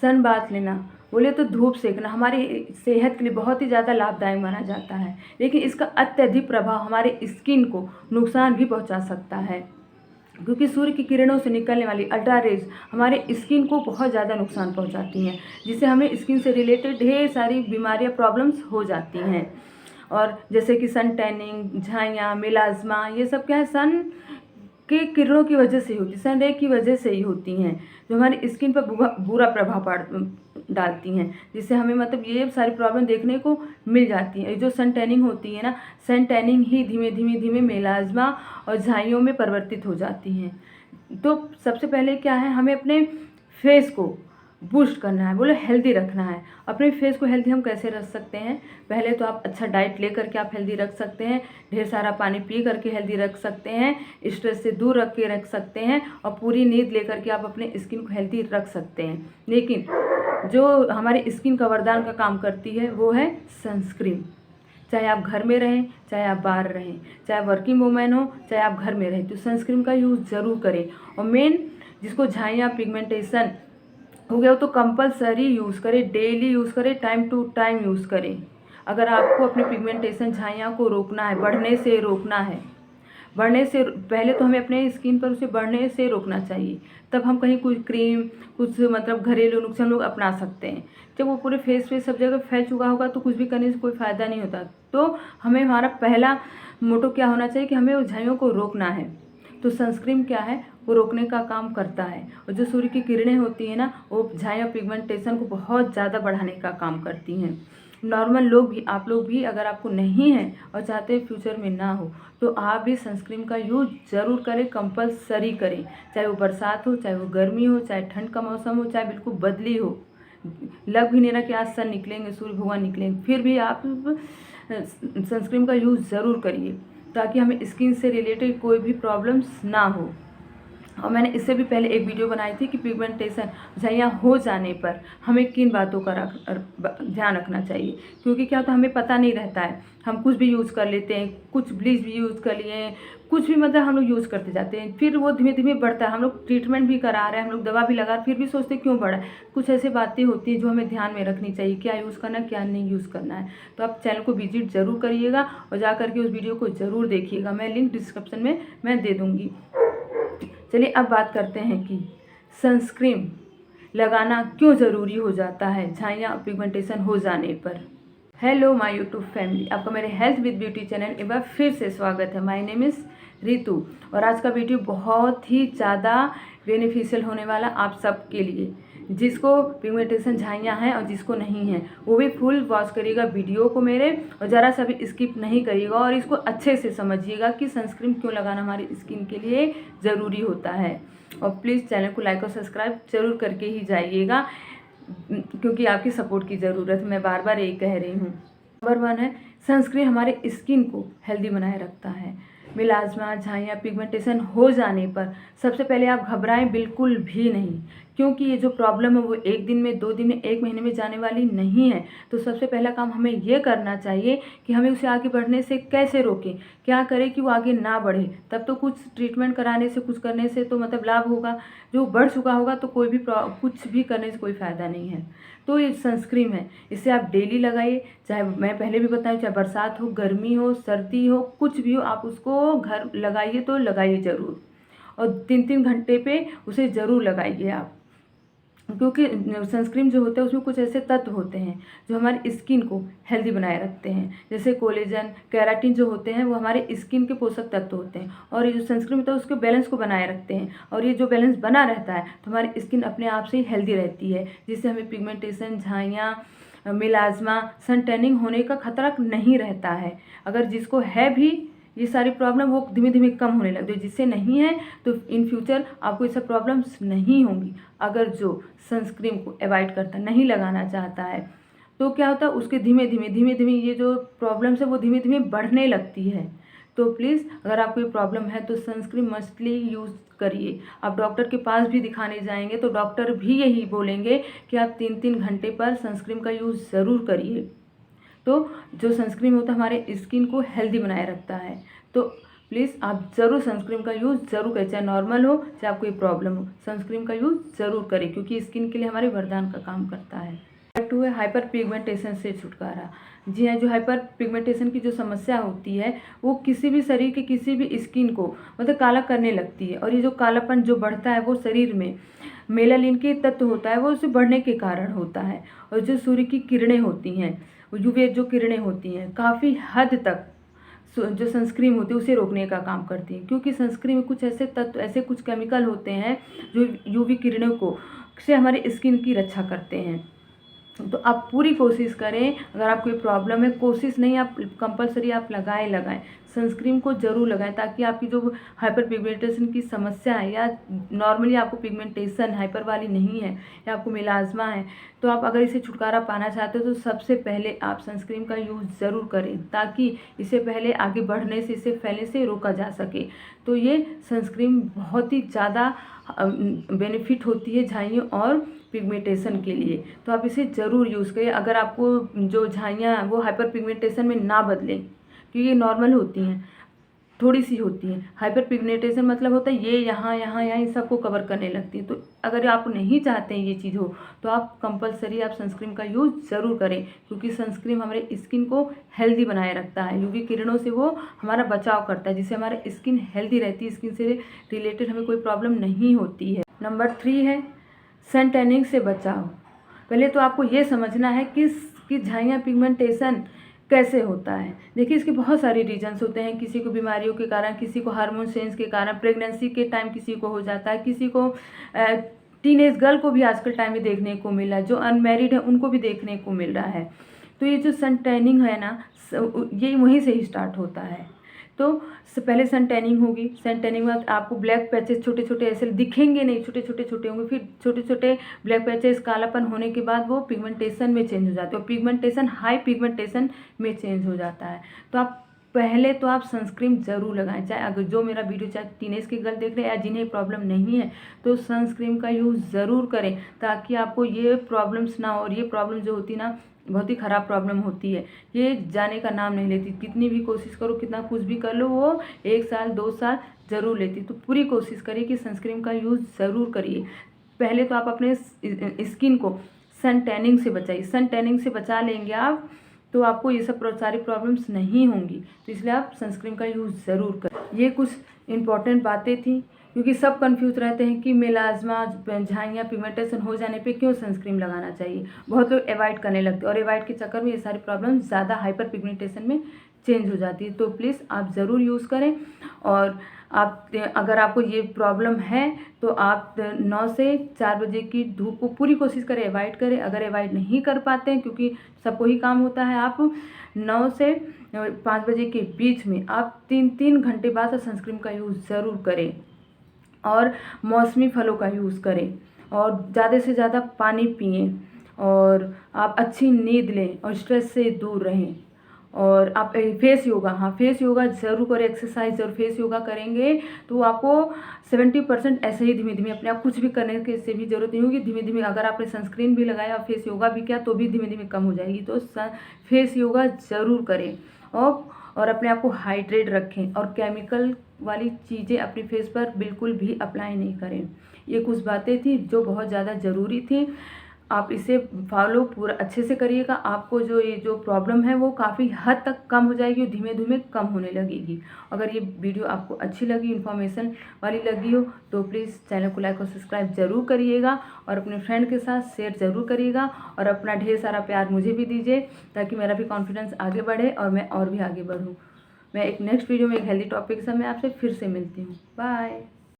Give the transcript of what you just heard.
Sun bath लेना, बोले तो धूप सेकना हमारी सेहत के लिए बहुत ही ज़्यादा लाभदायक माना जाता है, लेकिन इसका अत्यधिक प्रभाव हमारे स्किन को नुकसान भी पहुंचा सकता है, क्योंकि सूर्य की किरणों से निकलने वाली अल्ट्रा रेज हमारे स्किन को बहुत ज़्यादा नुकसान पहुंचाती हैं, जिससे हमें स्किन से रिलेटेड ढेर सारी बीमारियां प्रॉब्लम्स हो जाती हैं। और जैसे कि सन टैनिंग, झाइयाँ, मिलाज्मा, ये सब क्या है, सन के किरणों की वजह से होती, सन रे की वजह से ही होती हैं, जो हमारी स्किन पर बुरा प्रभाव डालती हैं, जिससे हमें मतलब ये सारी प्रॉब्लम देखने को मिल जाती है। जो सन टैनिंग होती है ना, सन टैनिंग ही धीमे धीमे धीमे मेलाज्मा और झाइयों में परिवर्तित हो जाती हैं। तो सबसे पहले क्या है, हमें अपने फेस को बूस्ट करना है, बोले हेल्दी रखना है। अपने फेस को हेल्दी हम कैसे रख सकते हैं? पहले तो आप अच्छा डाइट ले करके आप हेल्दी रख सकते हैं, ढेर सारा पानी पी करके हेल्दी रख सकते हैं, स्ट्रेस से दूर रख के रख सकते हैं, और पूरी नींद ले करके आप अपने स्किन को हेल्दी रख सकते हैं। लेकिन जो हमारी स्किन का वरदान का काम करती है वो है सनस्क्रीन। चाहे आप घर में रहें, चाहे आप बाहर रहें, चाहे वर्किंग वूमेन हो, चाहे आप घर में रहें, तो सनस्क्रीन का यूज़ ज़रूर करें। और मेन जिसको झाइयाँ, पिगमेंटेशन हो गया हो तो कंपलसरी यूज़ करें, डेली यूज़ करें, टाइम टू टाइम यूज़ करें। अगर आपको अपनी पिगमेंटेशन, झाइयाँ को रोकना है, बढ़ने से रोकना है, बढ़ने से पहले तो हमें अपने स्किन पर उसे बढ़ने से रोकना चाहिए, तब हम कहीं कुछ क्रीम, कुछ मतलब घरेलू नुस्खे हम लोग अपना सकते हैं। जब वो पूरे फेस पे सब जगह फैल चुका होगा तो कुछ भी करने से कोई फ़ायदा नहीं होता। तो हमें, हमारा पहला मोटो क्या होना चाहिए कि हमें उस झाइयों को रोकना है। तो सनस्क्रीन क्या है, वो रोकने का काम करता है। और जो सूर्य की किरणें होती हैं ना, वो झाइयाँ, पिगमेंटेशन को बहुत ज़्यादा बढ़ाने का काम करती हैं। नॉर्मल लोग भी, आप लोग भी अगर आपको नहीं है और चाहते हैं फ्यूचर में ना हो, तो आप भी सनस्क्रीन का यूज़ ज़रूर करें, कंपलसरी करें। चाहे वो बरसात हो, चाहे वो गर्मी हो, चाहे ठंड का मौसम हो, चाहे बिल्कुल बदली हो, लग भी नहीं रहा कि आज सन निकलेंगे, सूर्य भगवान निकलेंगे, फिर भी आप सनस्क्रीन का यूज़ ज़रूर करिए, ताकि हमें स्किन से रिलेटेड कोई भी प्रॉब्लम्स ना हो। और मैंने इससे भी पहले एक वीडियो बनाई थी कि पिगमेंटेशन, झाइयाँ हो जाने पर हमें किन बातों का ध्यान रखना चाहिए, क्योंकि क्या होता है हमें पता नहीं रहता है, हम कुछ भी यूज़ कर लेते हैं, कुछ ब्लीच भी यूज़ कर लिए, कुछ भी मतलब हम लोग यूज़ करते जाते हैं, फिर वो धीमे धीमे बढ़ता है। हम लोग ट्रीटमेंट भी करा रहे हैं, हम लोग दवा भी लगा रहे हैं, फिर भी सोचते क्यों बढ़ा है। कुछ ऐसी बातें होती हैं जो हमें ध्यान में रखनी चाहिए, क्या यूज़ करना है, क्या नहीं यूज़ करना है। तो आप चैनल को विजिट ज़रूर करिएगा और जा करके उस वीडियो को ज़रूर देखिएगा, मैं लिंक डिस्क्रिप्शन में मैं दे दूँगी। चलिए अब बात करते हैं कि सनस्क्रीन लगाना क्यों ज़रूरी हो जाता है झाइयाँ, पिगमेंटेशन हो जाने पर। हेलो माय यूट्यूब फैमिली, आपका मेरे हेल्थ विद ब्यूटी चैनल एक बार फिर से स्वागत है। माय नेम इज़ रितु, और आज का वीडियो बहुत ही ज़्यादा बेनिफिशियल होने वाला आप सब के लिए, जिसको पिगमेंटेशन, झाइयाँ हैं और जिसको नहीं है, वो भी फुल वॉच करिएगा वीडियो को मेरे, और ज़रा सा भी स्किप नहीं करिएगा, और इसको अच्छे से समझिएगा कि सनस्क्रीन क्यों लगाना हमारी स्किन के लिए ज़रूरी होता है। और प्लीज़ चैनल को लाइक और सब्सक्राइब जरूर करके ही जाइएगा, क्योंकि आपकी सपोर्ट की ज़रूरत है, मैं बार बार यही कह रही हूँ। नंबर 1 है, सनस्क्रीन हमारे स्किन को हेल्दी बनाए रखता है। मिलाज्मा, झाइयाँ, पिगमेंटेशन हो जाने पर सबसे पहले आप घबराएं बिल्कुल भी नहीं, क्योंकि ये जो प्रॉब्लम है वो एक दिन में, 2 दिन में, 1 महीने में जाने वाली नहीं है। तो सबसे पहला काम हमें ये करना चाहिए कि हमें उसे आगे बढ़ने से कैसे रोकें, क्या करें कि वो आगे ना बढ़े। तब तो कुछ ट्रीटमेंट कराने से, कुछ करने से तो मतलब लाभ होगा, जो बढ़ चुका होगा तो कोई भी कुछ भी करने से कोई फ़ायदा नहीं है। तो ये सनस्क्रीन है, इसे आप डेली लगाइए, चाहे मैं पहले भी बताई, चाहे बरसात हो, गर्मी हो, सर्दी हो, कुछ भी हो, आप उसको घर लगाइए तो लगाइए ज़रूर, और 3-3 घंटे पे उसे ज़रूर लगाइए आप, क्योंकि सनस्क्रीन जो होता है उसमें कुछ ऐसे तत्व होते हैं जो हमारी स्किन को हेल्दी बनाए रखते हैं, जैसे कोलेजन, केराटिन जो होते हैं वो हमारे स्किन के पोषक तत्व होते हैं, और ये जो सनस्क्रीन होता है उसके बैलेंस को बनाए रखते हैं, और ये जो बैलेंस बना रहता है तो हमारी स्किन अपने आप से ही हेल्दी रहती है, जिससे हमें पिगमेंटेशन, झाइयाँ, मिलाज्मा, सन टैनिंग होने का खतरा नहीं रहता है। अगर जिसको है भी ये सारी प्रॉब्लम, वो धीमे धीमे कम होने लगती है, जिससे नहीं है तो इन फ्यूचर आपको ये सब प्रॉब्लम्स नहीं होंगी। अगर जो सनस्क्रीन को अवॉइड करता, नहीं लगाना चाहता है, तो क्या होता है उसके धीमे धीमे ये जो प्रॉब्लम्स है वो धीमे धीमे बढ़ने लगती है। तो प्लीज़ अगर आपको ये प्रॉब्लम है तो सनस्क्रीन मस्टली यूज़ करिए। आप डॉक्टर के पास भी दिखाने जाएंगे तो डॉक्टर भी यही बोलेंगे कि आप 3-3 घंटे पर सनस्क्रीन का यूज़ ज़रूर करिए। तो जो सनस्क्रीन होता है हमारे स्किन को हेल्दी बनाए रखता है। तो प्लीज़ आप ज़रूर सनस्क्रीन का यूज़ ज़रूर करें, चाहे नॉर्मल हो चाहे आपको कोई प्रॉब्लम हो, सनस्क्रीन का यूज़ ज़रूर करें क्योंकि स्किन के लिए हमारे वरदान का काम करता है। नंबर 2 है हाइपर पिगमेंटेशन से छुटकारा। जी हाँ, जो हाइपर पिगमेंटेशन की जो समस्या होती है वो किसी भी शरीर के किसी भी स्किन को मतलब काला करने लगती है, और ये जो कालापन जो बढ़ता है वो शरीर में मेलानिन के तत्व होता है वो उसे बढ़ने के कारण होता है। और जो सूर्य की किरणें होती हैं, यूवी जो किरणें होती हैं काफ़ी हद तक जो सनस्क्रीन होती है उसे रोकने का काम करती है, क्योंकि सनस्क्रीन में कुछ ऐसे तत्व ऐसे कुछ केमिकल होते हैं जो यूवी किरणों को से हमारे स्किन की रक्षा करते हैं। तो आप पूरी कोशिश करें, अगर आपको कोई प्रॉब्लम है कोशिश नहीं, आप कंपलसरी आप लगाएं सनस्क्रीन को ज़रूर लगाएं, ताकि आपकी जो हाइपर पिगमेंटेशन की समस्या है या नॉर्मली आपको पिगमेंटेशन हाइपर वाली नहीं है या आपको मेलाज्मा है, तो आप अगर इसे छुटकारा पाना चाहते हो तो सबसे पहले आप सनस्क्रीन का यूज़ ज़रूर करें, ताकि इसे पहले आगे बढ़ने से इसे फैलने से रोका जा सके। तो ये सनस्क्रीन बहुत ही ज़्यादा बेनिफिट होती है झाइयों और पिगमेंटेशन के लिए, तो आप इसे ज़रूर यूज़ करिए। अगर आपको जो झाइयाँ हैं वो हाइपर पिगमेंटेशन में ना बदलें, क्योंकि ये नॉर्मल होती हैं, थोड़ी सी होती हैं। हाइपर पिगमेंटेशन मतलब होता है ये यहाँ यहाँ यहाँ इन सबको कवर करने लगती है। तो अगर आप नहीं चाहते हैं ये चीज़ हो तो आप कंपलसरी आप सनस्क्रीन का यूज़ ज़रूर करें, क्योंकि सनस्क्रीन हमारे स्किन को हेल्दी बनाए रखता है। यूवी किरणों से वो हमारा बचाव करता है, जिससे हमारी स्किन हेल्दी रहती है, स्किन से रिलेटेड हमें कोई प्रॉब्लम नहीं होती है। नंबर 3 है सन टैनिंग से बचाव। पहले तो आपको ये समझना है कि झाइयाँ पिगमेंटेशन कैसे होता है। देखिए इसके बहुत सारे रीजन्स होते हैं, किसी को बीमारियों के कारण, किसी को हार्मोन चेंज के कारण, प्रेगनेंसी के टाइम किसी को हो जाता है, किसी को टीनेज गर्ल को भी आजकल टाइम में देखने को मिल रहा है, जो अनमैरिड है उनको भी देखने को मिल रहा है। तो ये जो सन टैनिंग है ना, ये वहीं से ही स्टार्ट होता है। तो पहले सन टैनिंग होगी, सन टैनिंग में आपको ब्लैक पैचेस छोटे छोटे ऐसे दिखेंगे नहीं, छोटे छोटे होंगे, फिर छोटे छोटे ब्लैक पैचेस कालापन होने के बाद वो पिगमेंटेशन में चेंज हो जाते हैं, और पिगमेंटेशन हाई पिगमेंटेशन में चेंज हो जाता है। तो आप पहले तो आप सनस्क्रीन ज़रूर लगाएं, चाहे अगर जो मेरा वीडियो चाहे टीनेज के गर्ल देख रहे हैं या जिन्हें प्रॉब्लम नहीं है तो सनस्क्रीन का यूज़ ज़रूर करें, ताकि आपको ये प्रॉब्लम्स ना हो। और ये प्रॉब्लम जो होती ना बहुत ही ख़राब प्रॉब्लम होती है, ये जाने का नाम नहीं लेती। कितनी भी कोशिश करो, कितना कुछ भी कर लो, वो 1 साल 2 साल ज़रूर लेती। तो पूरी कोशिश करिए कि सनस्क्रीन का यूज़ ज़रूर करिए। पहले तो आप अपने स्किन को सन टैनिंग से बचाइए। सन टैनिंग से बचा लेंगे आप तो आपको ये सब सारी प्रॉब्लम्स नहीं होंगी। तो इसलिए आप सनस्क्रीन का यूज़ ज़रूर करें। ये कुछ इम्पॉर्टेंट बातें थी, क्योंकि सब कंफ्यूज रहते हैं कि मेलाज्मा झाइयाँ पिगमेंटेशन हो जाने पे क्यों सनस्क्रीन लगाना चाहिए। बहुत लोग अवॉइड करने लगते हैं और अवॉइड के चक्कर में ये सारी प्रॉब्लम ज़्यादा हाइपर पिगमेंटेशन में चेंज हो जाती है। तो प्लीज़ आप ज़रूर यूज़ करें। और आप अगर आपको ये प्रॉब्लम है तो आप 9 से 4 बजे की धूप को पूरी कोशिश करें अवॉइड करें। अगर अवॉइड नहीं कर पाते हैं, क्योंकि सबको ही काम होता है, आप 9 से 5 बजे के बीच में आप 3 घंटे बाद सनस्क्रीन का यूज़ ज़रूर करें। और मौसमी फलों का यूज़ करें, और ज़्यादा से ज़्यादा पानी पिएं, और आप अच्छी नींद लें, और स्ट्रेस से दूर रहें। और आप फेस योगा, हाँ फेस योगा ज़रूर करें। एक्सरसाइज और फेस योगा करेंगे तो आपको 70% ऐसे ही धीमे धीमे अपने आप कुछ भी करने के से भी ज़रूरत नहीं होगी। धीमे धीमे अगर आपने सनस्क्रीन भी लगाया और फेस योगा भी किया तो भी धीमे धीमे कम हो जाएगी। तो फेस योगा ज़रूर करें, और अपने आप को हाइड्रेट रखें, और केमिकल वाली चीज़ें अपने फेस पर बिल्कुल भी अप्लाई नहीं करें। ये कुछ बातें थी जो बहुत ज़्यादा ज़रूरी थी। आप इसे फॉलो पूरा अच्छे से करिएगा। आपको ये जो प्रॉब्लम है वो काफ़ी हद तक कम हो जाएगी और धीमे धीमे कम होने लगेगी। अगर ये वीडियो आपको अच्छी लगी, इन्फॉर्मेशन वाली लगी हो, तो प्लीज़ चैनल को लाइक और सब्सक्राइब ज़रूर करिएगा, और अपने फ्रेंड के साथ शेयर ज़रूर करिएगा, और अपना ढेर सारा प्यार मुझे भी दीजिए, ताकि मेरा भी कॉन्फिडेंस आगे बढ़े और मैं और भी आगे बढ़ूँ। मैं एक नेक्स्ट वीडियो में एक हेल्दी टॉपिक से मैं आपसे फिर से मिलती हूँ। बाय।